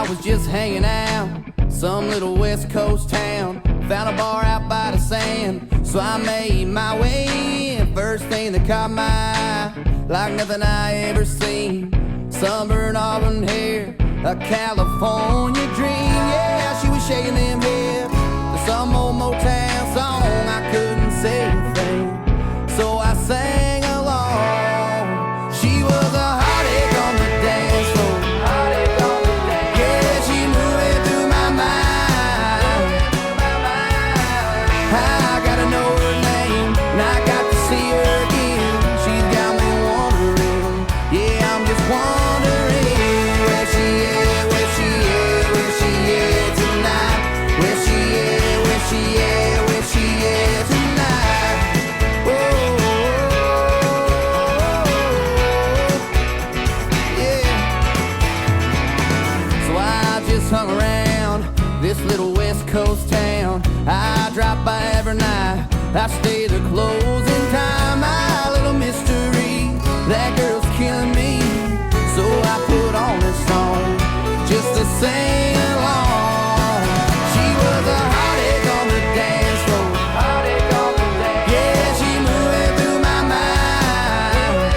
was just hanging out, some little West Coast town. Found a bar out by the sand, so I made my way in. First thing that caught my eye, like nothing I ever seen. Sunburned auburn hair, a California dream. Yeah, she was shaking them hips to some old Motown song. I couldn't say a thing, so I sang along. She was a heartache on the dance floor. Yeah, she moving through my mind. I gotta know her name, and I got to see her again. She's got me wondering, yeah, I'm just wondering where she is, where she is, where she is tonight. Where she is, where she is, where she is tonight. Oh, yeah. So I just hung around this little West Coast town. I drop by every night, I stay the closing time. My little mystery, that girl's killing me, so I put on this song just to sing along. She was a heartache on the dance floor. Yeah, she moving through my mind.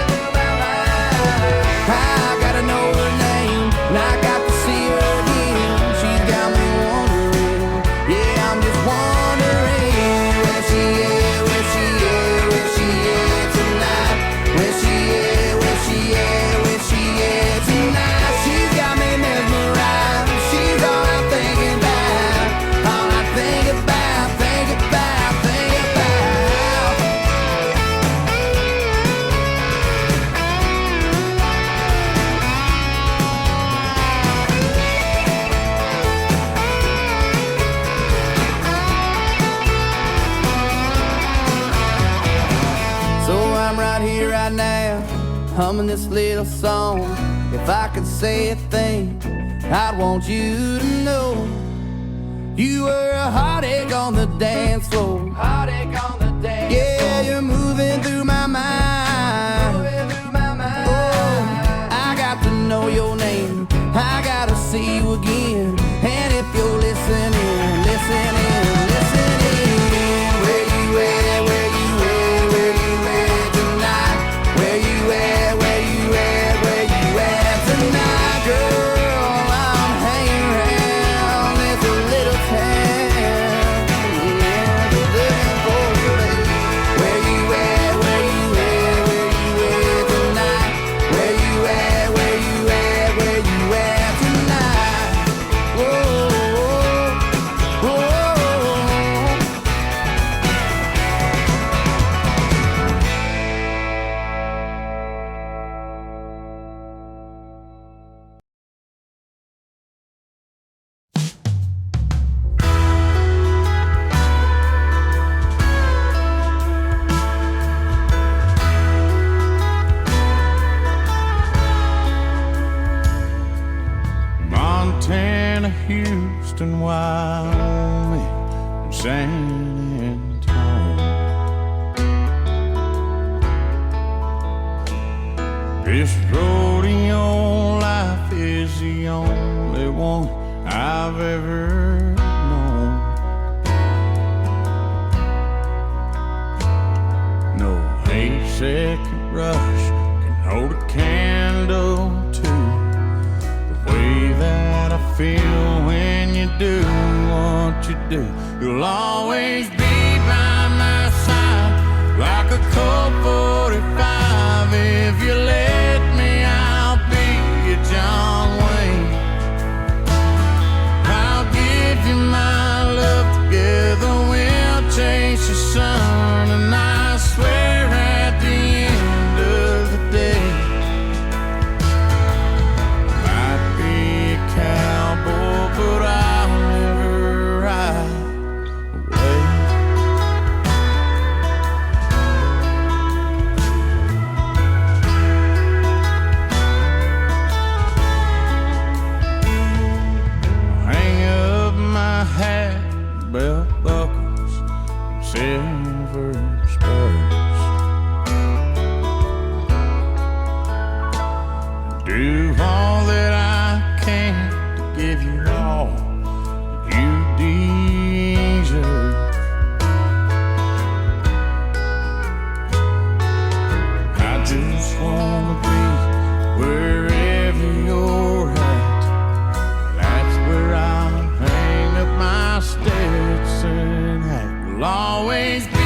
I gotta know her name, and I got to see her again. She's got me wondering, yeah, I'm just wondering where she is, where she is, where she is tonight. Where she is, where she is, where she is tonight. She's got me mesmerized. She's all I'm thinking about, all I think about, think about, think about. So I'm right here, right now, humming this little song. If I could say a thing, I'd want you to know you were a heartache on the dance floor. Yeah, you're moving through my mind. Oh, I got to know your name, I gotta see you again. And if you're listening, listening, listening, where you at, where you at, where you at tonight? Where you at, where you at, where you at tonight? Girl, I'm hanging around this little town. Yeah, just looking for you, baby. Where you at, where you at, where you at tonight? Where you at, where you at, where you at tonight? Whoa, whoa, whoa. Montana, Houston, Wyoming, and San Antonio. This rodeo life is the only one I've ever known. No 8-second rush can hold a candle to the way that I feel when you do what you do. You'll always be by my side like a Colt 45. If you let me, I'll be a John Wayne. I'll give you my love, together we'll chase the sun. And I swear at the end of the day, might be a cowboy, but I'll never ride away. Hang up my hat, belt buckles, and silver spurs. Do all that I can to give you always be.